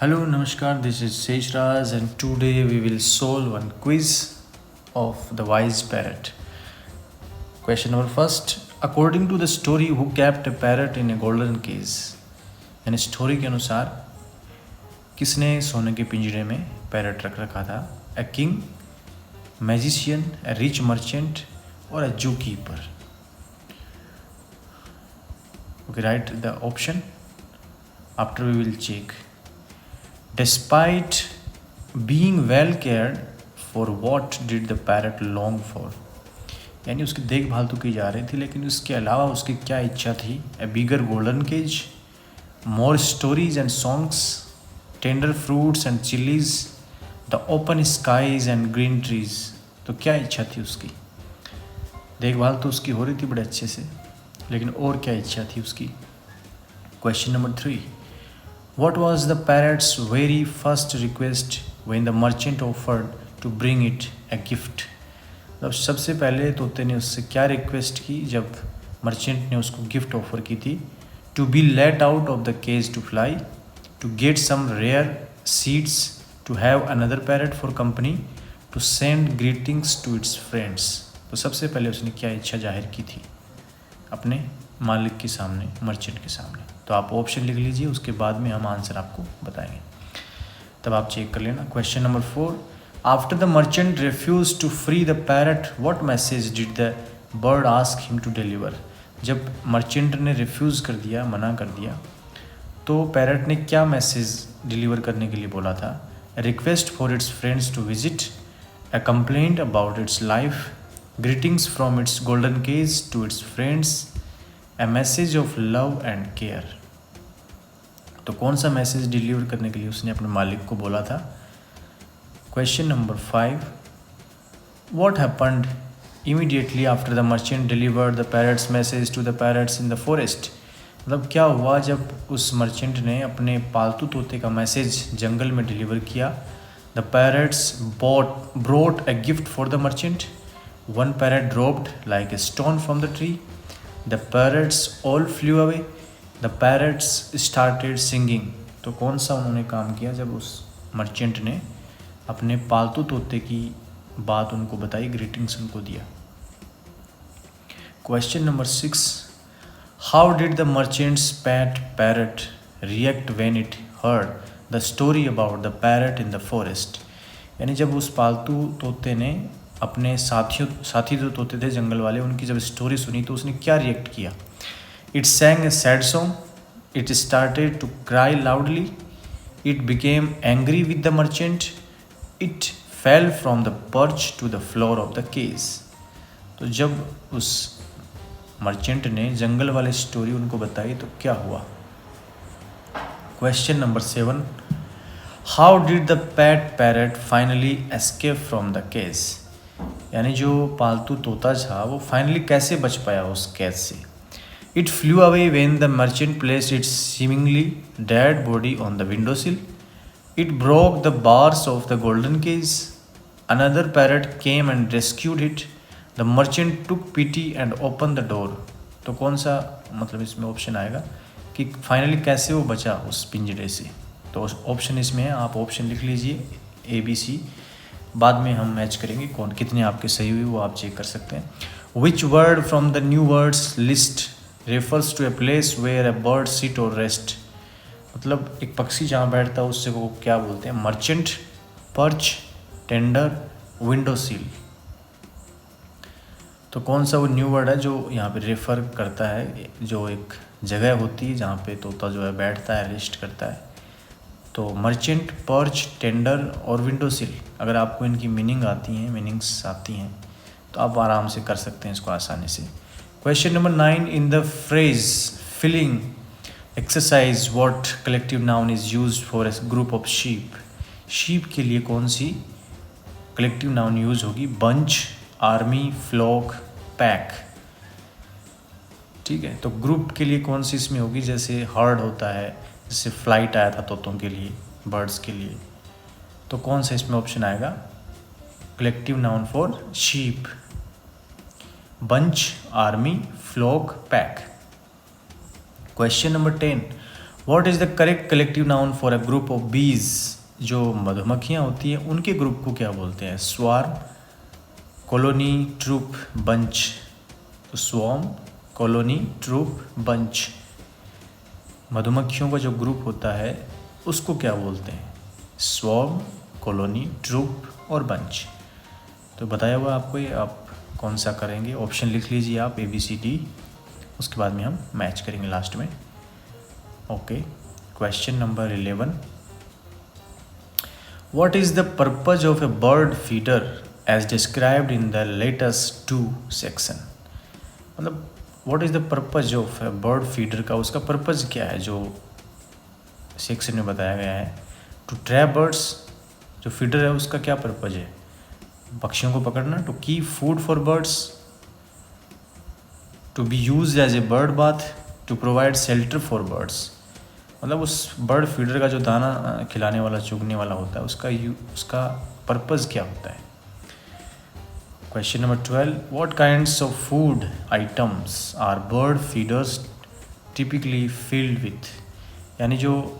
Hello, Namaskar. This is Seshraj, and today we will solve one quiz of the wise parrot. Question number first. According to the story, who kept a parrot in a golden cage? यानी story के अनुसार किसने सोने के पिंजरे में parrot रख रखा था? A king, magician, a rich merchant, or a zookeeper? Okay, write the option. After we will check. Despite being well cared for, what did the parrot long for? यानी उसकी देखभाल तो की जा रही थी, लेकिन उसके अलावा उसकी क्या इच्छा थी? A bigger golden cage, more stories and songs, tender fruits and chillies, the open skies and green trees. तो क्या इच्छा थी उसकी? देखभाल तो उसकी हो रही थी बड़े अच्छे से, लेकिन और क्या इच्छा थी उसकी? Question number 3. What was the parrot's very first request when the merchant offered to bring it a gift? मतलब सबसे पहले तोते ने उससे क्या रिक्वेस्ट की जब मर्चेंट ने उसको गिफ्ट ऑफर की थी? To be let out of the cage to fly, to get some rare seeds, to have another parrot for company, to send greetings to its friends. तो सबसे पहले उसने क्या इच्छा जाहिर की थी अपने मालिक के सामने, मर्चेंट के सामने? तो आप ऑप्शन लिख लीजिए, उसके बाद में हम आंसर आपको बताएंगे, तब आप चेक कर लेना. Question number 4. After the merchant refuse to free the parrot, what message did the bird ask him to deliver? जब मर्चेंट ने रिफ्यूज़ कर दिया, मना कर दिया, तो पैरट ने क्या मैसेज डिलीवर करने के लिए बोला था? Request for its friends to visit, a complaint about its life, greetings from its golden cage to its friends, a message of love and care. तो कौन सा मैसेज डिलीवर करने के लिए उसने अपने मालिक को बोला था? Question number 5. What happened immediately after the merchant delivered the parrot's message to the parrots in the forest? मतलब क्या हुआ जब उस मर्चेंट ने अपने पालतू तोते का मैसेज जंगल में डिलीवर किया? The parrots brought a gift for the merchant. One parrot dropped like a stone from the tree. The parrots all flu away. The parrots started singing. तो कौन सा उन्होंने काम किया जब उस मर्चेंट ने अपने पालतू तोते की बात उनको बताई, ग्रीटिंग्स उनको दिया? Question number 6. How did the merchants PAT parrot react when it heard the story about the parrot in the forest? यानी जब उस पालतू तोते ने अपने साथी जो तोते थे जंगल वाले, उनकी जब स्टोरी सुनी तो उसने क्या रिएक्ट किया? It sang a sad song. It started to cry loudly. It became angry with the merchant. It fell from the perch to the floor of the cage. तो जब उस मर्चेंट ने जंगल वाली स्टोरी उनको बताई तो क्या हुआ? Question number 7. How did the pet parrot finally escape from the cage? यानी जो पालतू तोता था वो फाइनली कैसे बच पाया उस कैद से? It flew away when the merchant placed its seemingly dead body on the windowsill. It broke the bars of the golden cage. Another parrot came and rescued it. The merchant took pity and opened the door. तो कौन सा मतलब इसमें option आएगा कि finally कैसे वो बचा उस पिंजरे से? तो ऑप्शन इसमें है, आप ऑप्शन लिख लीजिए ABC. बाद में हम मैच करेंगे कौन कितने आपके सही हुए, वो आप चेक कर सकते हैं. Which word from the new words list refers to a place where a bird sit or rest? मतलब एक पक्षी जहाँ बैठता है उससे वो क्या बोलते हैं? Merchant, perch, tender, window sill. तो कौन सा वो न्यू वर्ड है जो यहाँ पे रेफर करता है, जो एक जगह होती है जहाँ पे तोता जो है बैठता है, रेस्ट करता है? तो मर्चेंट, पर्च, टेंडर और विंडो सील. अगर आपको इनकी मीनिंग्स आती हैं तो आप आराम से कर सकते हैं इसको आसानी से. Question number 9. In the phrase filling exercise, what collective noun is used for a group of sheep? Sheep के लिए कौन सी collective noun यूज होगी? bunch, army, flock, pack. ठीक है, तो ग्रुप के लिए कौन सी इसमें होगी? जैसे herd होता है, जैसे फ्लाइट आया था तोतों के लिए, बर्ड्स के लिए, तो कौन सा इसमें ऑप्शन आएगा? collective noun for sheep. bunch, army, flock, pack. Question number 10. What is the correct collective noun for a group of बीज? जो मधुमक्खियाँ होती हैं उनके ग्रुप को क्या बोलते हैं? Swarm, colony, troop, bunch. तो स्वॉर्म, कॉलोनी, ट्रूप, बंच। मधुमक्खियों का जो ग्रुप होता है उसको क्या बोलते हैं? स्वॉर्म, कॉलोनी, ट्रूप और बंच। तो बताया हुआ आपको, ये आप कौन सा करेंगे? ऑप्शन लिख लीजिए आप ABCD, उसके बाद में हम मैच करेंगे लास्ट में। Okay, question number 11, what is the purpose of a bird feeder as described in the latest 2 section? मतलब what is the purpose of a bird feeder का उसका पर्पज क्या है जो सेक्शन में बताया गया है? टू ट्रैप बर्ड्स, जो फीडर है उसका क्या पर्पज है? पक्षियों को पकड़ना। To keep food for birds, to be use as a bird bath, to provide shelter for birds. मतलब उस बर्ड फीडर का जो दाना खिलाने वाला, चुगने वाला होता है, उसका पर्पज़ क्या होता है? Question number 12, what kinds of food items are bird feeders typically filled with? यानी जो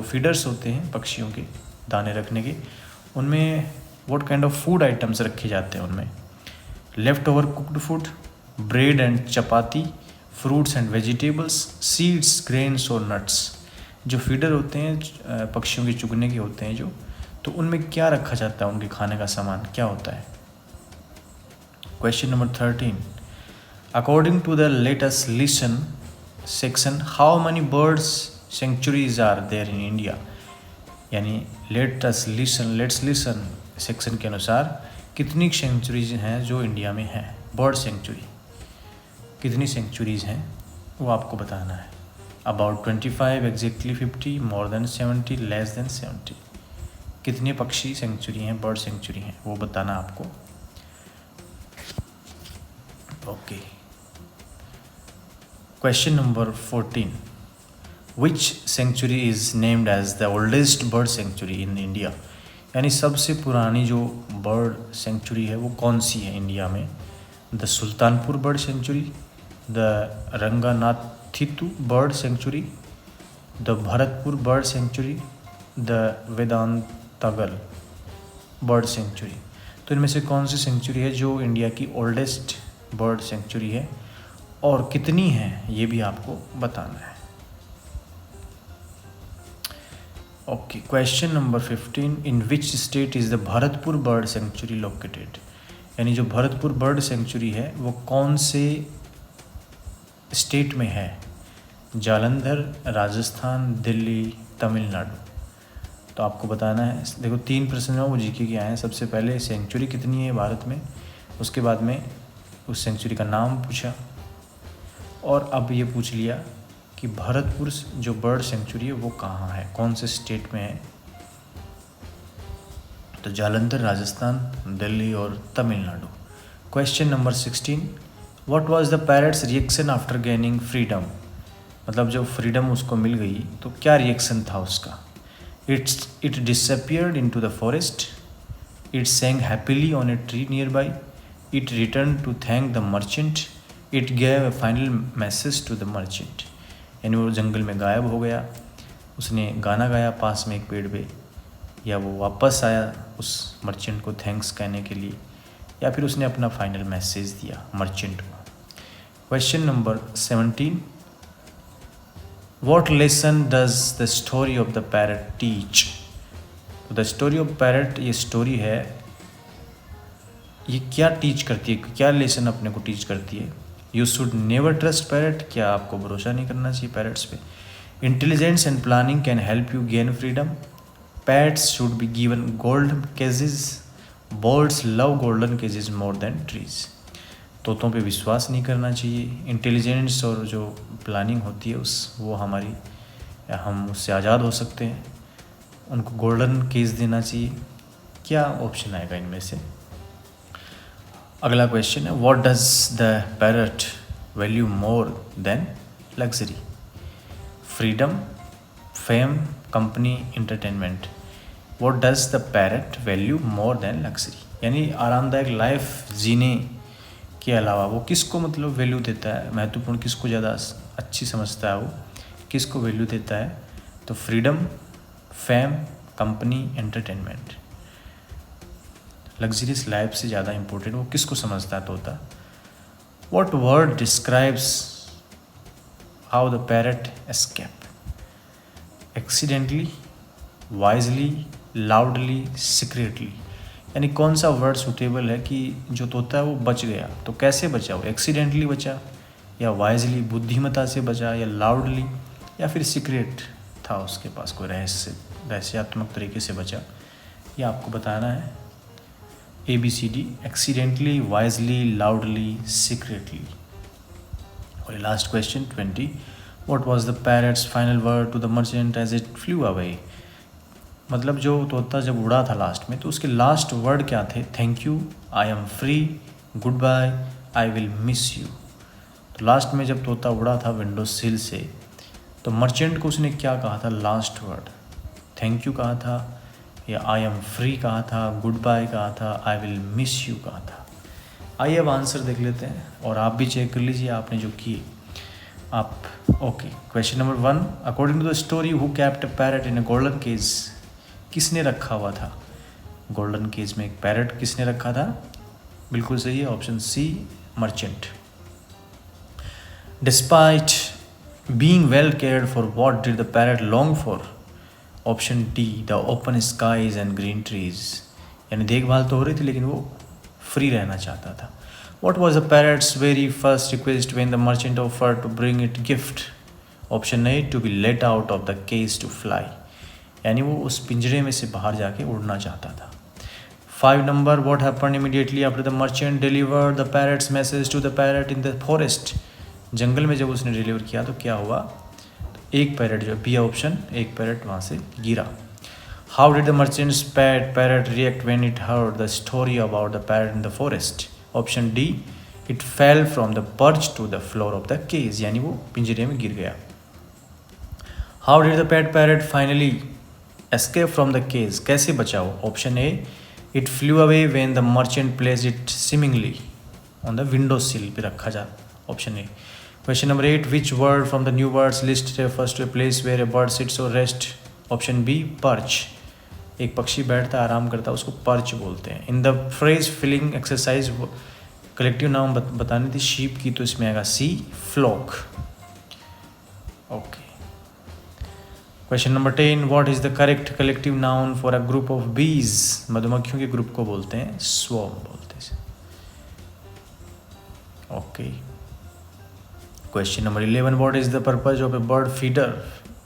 फीडर्स होते हैं पक्षियों के दाने रखने के, उनमें what kind of food items रखे जाते हैं? उनमें left over cooked food, bread and chapati, fruits and vegetables, seeds, grains और नट्स। जो फीडर होते हैं पक्षियों के चुगने के होते हैं जो, तो उनमें क्या रखा जाता है? उनके खाने का सामान क्या होता है? Question number 13, according to the latest listen section, how many birds sanctuaries are there in India? यानी लेट्स लिसन सेक्शन के अनुसार कितनी सेंचुरीज हैं जो इंडिया में हैं? बर्ड सेंचुरी कितनी सेंचुरीज हैं वो आपको बताना है। About 25, exactly 50, more than 70, less than 70। कितने पक्षी सेंचुरी हैं, बर्ड सेंचुरी हैं, वो बताना आपको। Okay, question number 14, which sanctuary is named as the oldest bird sanctuary in India? यानी सबसे पुरानी जो बर्ड सेंचुरी है वो कौन सी है इंडिया में? The Sultanpur bird sanctuary, the Ranganathittu bird sanctuary, the Bharatpur bird sanctuary, the Vedanthangal bird sanctuary. तो इनमें से कौन सी सेंचुरी है जो इंडिया की ओल्डेस्ट बर्ड सेंचुरी है और कितनी है ये भी आपको बताना है। Okay, question number 15, in which state is the Bharatpur bird sanctuary located? यानी जो भरतपुर बर्ड सेंचुरी है वो कौन से स्टेट में है? जालंधर, राजस्थान, दिल्ली, तमिलनाडु। तो आपको बताना है। देखो 3 प्रश्न में वो जीके के आए हैं। सबसे पहले सेंचुरी कितनी है भारत में, उसके बाद में उस सेंचुरी का नाम पूछा, और अब ये पूछ लिया कि भरतपुर जो बर्ड सेंचुरी है वो कहाँ है, कौन से स्टेट में है? तो जालंधर, राजस्थान, दिल्ली और Tamil Nadu. Question number 16, what was the parrots reaction after gaining freedom? मतलब जब फ्रीडम उसको मिल गई तो क्या रिएक्शन था उसका? It disappeared into the forest, it sang happily on a tree nearby, it return to thank the merchant, it gave a final message to the merchant. यानी वो जंगल में गायब हो गया, उसने गाना गाया पास में एक पेड़ पे, या वो वापस आया उस मर्चेंट को थैंक्स कहने के लिए, या फिर उसने अपना फाइनल मैसेज दिया मर्चेंट को। Question number 17, what lesson does the story of the parrot teach? तो द स्टोरी ऑफ पैरट, ये स्टोरी है, ये क्या टीच करती है, क्या लेसन अपने को टीच करती है? You should never trust parrot, क्या आपको भरोसा नहीं करना चाहिए पैरट्स पे? Intelligence and planning can help you gain freedom, pets should be given golden cages, birds love golden cages more than trees. तोतों पे विश्वास नहीं करना चाहिए, इंटेलिजेंस और जो प्लानिंग होती है वो हम उससे आज़ाद हो सकते हैं, उनको गोल्डन केस देना चाहिए। क्या ऑप्शन आएगा इनमें से? अगला क्वेश्चन है, what does the parrot value more than luxury? Freedom, fame, company, entertainment. What does the parrot value more than luxury? यानी आरामदायक लाइफ जीने के अलावा वो किसको मतलब वैल्यू देता है, महत्वपूर्ण किसको ज़्यादा अच्छी समझता है, वो किसको वैल्यू देता है? तो freedom, fame, company, entertainment. Luxurious life से ज़्यादा इम्पोर्टेंट वो किसको समझता है तोता? What word describes how the parrot escaped? Accidentally, wisely, loudly, secretly। यानी कौन सा वर्ड सुटेबल है कि जो तोता है वो बच गया? तो कैसे बचा वो? एक्सीडेंटली बचा, या वाइजली बुद्धिमता से बचा, या लाउडली, या फिर सीक्रेट था उसके पास कोई रहस्यात्मक तरीके से बचा? ये आपको बताना है। ABCD, accidentally, wisely, loudly, secretly. और last question 20, what was the parrot's final word to the merchant as it flew away? मतलब जो तोता जब उड़ा था लास्ट में, तो उसके लास्ट वर्ड क्या थे? Thank you, I am free, goodbye, I will miss you. तो लास्ट में जब तोता उड़ा था विंडो सिल से, तो मर्चेंट को उसने क्या कहा था? लास्ट वर्ड थैंक यू कहा था, या आई एम फ्री कहा था, गुड बाय कहा था, आई विल मिस यू कहा था। आइए अब आंसर देख लेते हैं और आप भी चेक कर लीजिए आपने जो किए आप। Okay, question number 1, according to the story who kept a parrot in a golden cage? किसने रखा हुआ था गोल्डन केज में? एक पैरट किसने रखा था? बिल्कुल सही है, option C, merchant. Despite being well cared for what did the parrot long for? Option D, the open skies and green trees. यानी देखभाल तो हो रही थी लेकिन वो फ्री रहना चाहता था। What was the parrot's very first request when the merchant offered to bring it gift? Option A, to be let out of the cage to fly. यानी वो उस पिंजरे में से बाहर जाके उड़ना चाहता था। 5 number, what happened immediately after the merchant delivered the parrot's message to the parrot in the forest? जंगल में जब उसने डिलीवर किया तो क्या हुआ? एक पैरट, जो बी ऑप्शन, एक पैरट वहाँ से गिरा। How did the merchant's parrot react when it heard the story about the parrot in the forest? Option D, it fell from the perch to the floor of the cage. यानी वो पिंजरे में गिर गया। How did the pet parrot finally escape from the cage? कैसे बचा वो? Option A, it flew away when the merchant place it seemingly on the window sill पे रखा जा। Option A. Question number 8, which word from the new words list refers to a place where a bird sits or rest? Option B, perch. एक पक्षी बैठता आराम करता उसको perch बोलते हैं। In the phrase filling exercise collective noun बतानी थी शीप की, तो इसमें आएगा C, flock. Okay, question number 10, what is the correct collective noun for a group of bees? मधुमक्खियों के ग्रुप को बोलते हैं स्वॉर्म बोलते हैं। Okay, question number 11, what is the purpose of a bird feeder?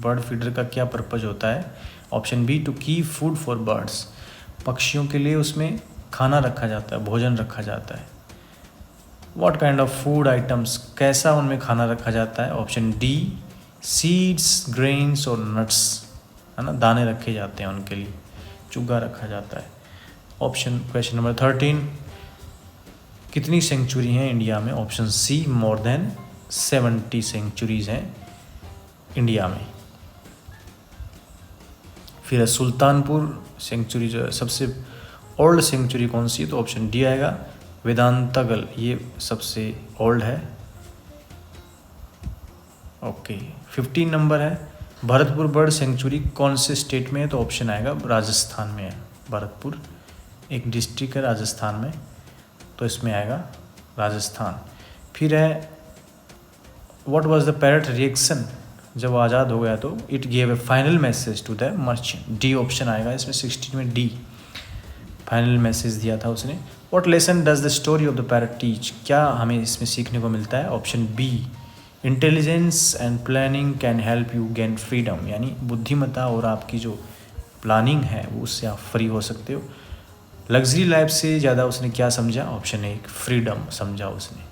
Bird feeder का क्या purpose होता है? Option B, to keep food for birds. पक्षियों के लिए उसमें खाना रखा जाता है, भोजन रखा जाता है। What kind of food items? कैसा उनमें खाना रखा जाता है? ऑप्शन डी, सीड्स, ग्रेन्स और नट्स, है ना, दाने रखे जाते हैं उनके लिए, चुग्गा रखा जाता है। ऑप्शन क्वेश्चन नंबर 13, कितनी सेंचुरी हैं इंडिया में? Option C, more than 70 centuries हैं इंडिया में। फिर सुल्तानपुर सेंचुरी जो है सबसे ओल्ड सेंचुरी कौन सी है? तो ऑप्शन डी आएगा, वेदांतगल, ये सबसे ओल्ड है। ओके, 15 नंबर है, भरतपुर बर्ड सेंचुरी कौन से स्टेट में है? तो ऑप्शन आएगा राजस्थान में है। भरतपुर एक डिस्ट्रिक्ट है राजस्थान में, तो इसमें आएगा राजस्थान। फिर है, what was the parrot reaction? जब आज़ाद हो गया तो it gave a final message to the merchant. D option आएगा इसमें, 16 में डी, फाइनल मैसेज दिया था उसने। What lesson does the story of the parrot teach? क्या हमें इसमें सीखने को मिलता है? Option B, intelligence and planning can help you gain freedom. यानी बुद्धिमत्ता और आपकी जो प्लानिंग है वो उससे आप फ्री हो सकते हो। लग्जरी लाइफ से ज़्यादा उसने क्या समझा? ऑप्शन ए, फ्रीडम समझा उसने।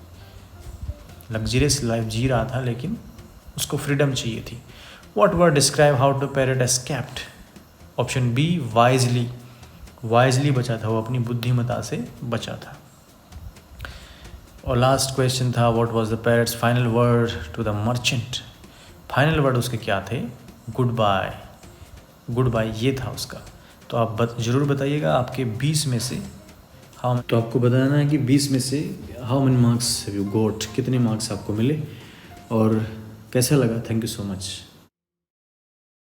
लग्जरियस लाइफ जी रहा था लेकिन उसको फ्रीडम चाहिए थी। What word describe how the parrot escaped? Option B, wisely. Wisely बचा था वो, अपनी बुद्धिमत्ता से बचा था। और लास्ट क्वेश्चन था, what was the parrot's final word to the merchant? Final word उसके क्या थे? Good bye. गुड बाय ये था उसका। तो आप ज़रूर बताइएगा आपके 20 में से हाँ, तो आपको बताना है कि 20 में से how many marks have you got, कितने मार्क्स आपको मिले और कैसा लगा। Thank you so much.